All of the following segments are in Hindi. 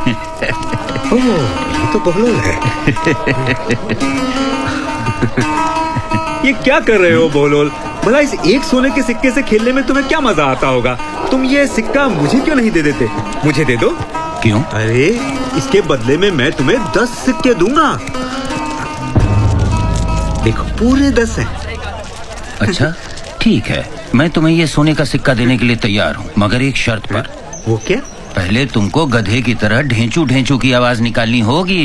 ओह, ये तो बहलोल है। ये क्या कर रहे हो बहलोल? भला इस एक सोने के सिक्के से खेलने में तुम्हें क्या मजा आता होगा? तुम ये सिक्का मुझे क्यों नहीं दे देते? मुझे दे दो। क्यों? अरे इसके बदले में मैं तुम्हें 10 सिक्के दूंगा। देखो पूरे 10 हैं। अच्छा ठीक है, मैं तुम्हें ये सोने का सिक्का देने के लिए तैयार हूँ, मगर एक शर्त पर। वो क्या? पहले तुमको गधे की तरह ढेंचू ढेंचू की आवाज निकालनी होगी।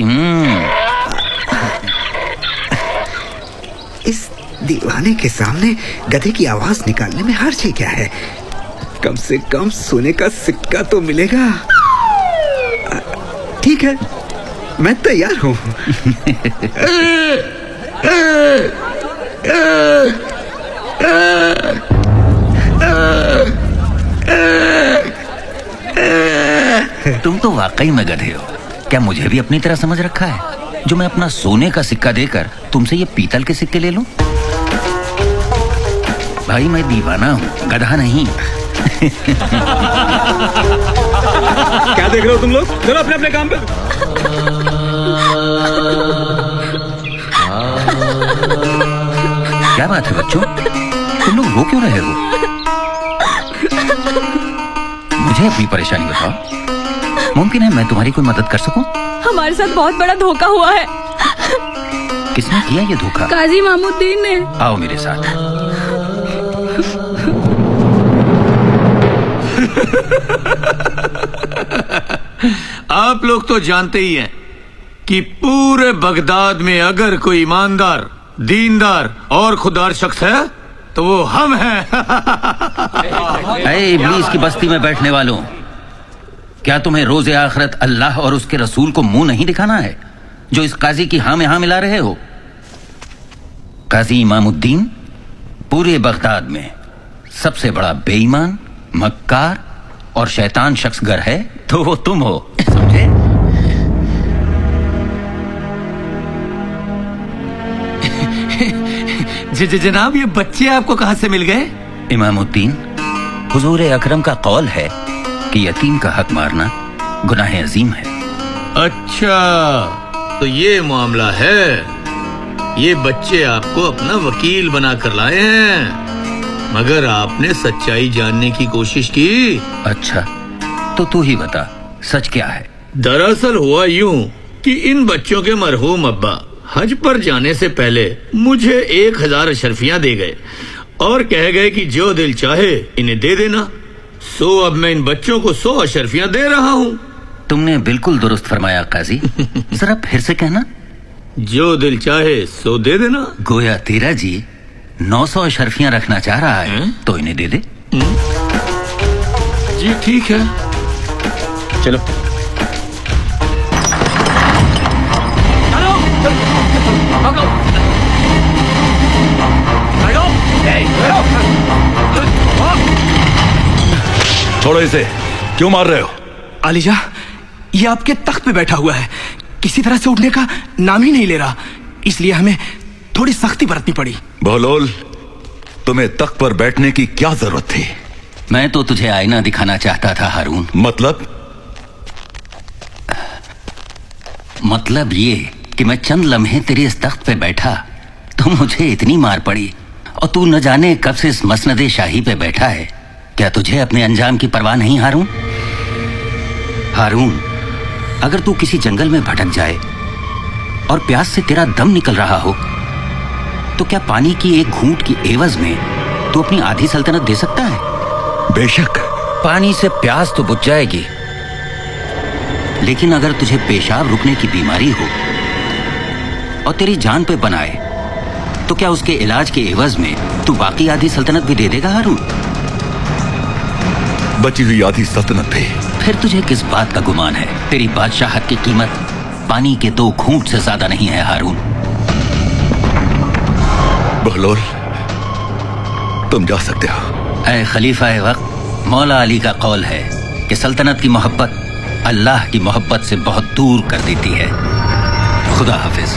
इस दीवाने के सामने गधे की आवाज निकालने में हर्ज ही क्या है? कम से कम सोने का सिक्का तो मिलेगा। ठीक है, मैं तैयार हूँ। तुम तो वाकई में गधे हो। क्या मुझे भी अपनी तरह समझ रखा है, जो मैं अपना सोने का सिक्का देकर तुमसे ये पीतल के सिक्के ले लूं? भाई मैं दीवाना हूँ, गधा नहीं। क्या देख रहे हो तुम लोग? चलो अपने अपने काम पे। क्या बात है बच्चों, तुम लोग रो क्यों रहे हो? मुझे अपनी परेशानी बताओ, मुमकिन है मैं तुम्हारी कोई मदद कर सकूं? हमारे साथ बहुत बड़ा धोखा हुआ है। किसने किया ये धोखा? काजी मामुद्दीन ने। आओ मेरे साथ। आप लोग तो जानते ही हैं कि पूरे बगदाद में अगर कोई ईमानदार, दीनदार और खुदार शख्स है तो वो हम हैं। ऐ इब्लीस की बस्ती में बैठने वालों, क्या तुम्हें रोज़े आखिरत अल्लाह और उसके रसूल को मुंह नहीं दिखाना है, जो इस काजी की हाँ में हाँ मिला रहे हो? काजी इमामुद्दीन पूरे बगदाद में सबसे बड़ा बेईमान, मक्कार और शैतान शख्स गर है तो वो तुम हो, समझे? जनाब, ये बच्चे आपको कहाँ से मिल गए? इमामुद्दीन, हुजूर अकरम का कौल है कि यतीम का हक मारना गुनाह अजीम है। अच्छा, तो ये मामला है। ये बच्चे आपको अपना वकील बना कर लाए हैं, मगर आपने सच्चाई जानने की कोशिश की। अच्छा, तो तू ही बता, सच क्या है? दरअसल हुआ यूं कि इन बच्चों के मरहूम अब्बा हज पर जाने से पहले मुझे 1000 अशरफियां दे गए और कह गए कि जो दिल चाहे इन्हें दे देना। सो अब मैं इन बच्चों को 100 अशरफियां दे रहा हूँ। तुमने बिल्कुल दुरुस्त फरमाया काजी। जरा फिर से कहना। जो दिल चाहे सो दे देना। गोया तेरा जी 900 अशरफियां रखना चाह रहा है तो इन्हें दे दे। जी ठीक है, चलो। छोड़ो इसे, क्यों मार रहे हो? आलिजा, ये आपके तख्त पे बैठा हुआ है, किसी तरह से उठने का नाम ही नहीं ले रहा, इसलिए हमें थोड़ी सख्ती बरतनी पड़ी। बहलोल, तुम्हें तख्त पर बैठने की क्या जरूरत थी? मैं तो तुझे आईना दिखाना चाहता था हारून। मतलब ये कि मैं चंद लम्हे तेरे इस तख्त पे बैठा तो मुझे इतनी मार पड़ी, और तू न जाने कब से इस मसनदे शाही पे बैठा है। क्या तुझे अपने अंजाम की परवाह नहीं हारून? हारून, अगर तू किसी जंगल में भटक जाए और प्यास से तेरा दम निकल रहा हो तो क्या पानी की एक घूंट की एवज में तू अपनी आधी सल्तनत दे सकता है? बेशक। पानी से प्यास तो बुझ जाएगी, लेकिन अगर तुझे पेशाब रुकने की बीमारी हो और तेरी जान पे बनाए तो क्या उसके इलाज के एवज में तू बाकी आधी सल्तनत भी दे देगा हारून? बची हुई आधी सल्तनत भी। फिर तुझे किस बात का गुमान है? तेरी बादशाहत की कीमत पानी के 2 घूंट से ज्यादा नहीं है हारून। बहलोल, तुम जा सकते हो। ऐ खलीफा वक्त, मौला अली का कौल है कि सल्तनत की मोहब्बत अल्लाह की मोहब्बत से बहुत दूर कर देती है। खुदा हाफिज।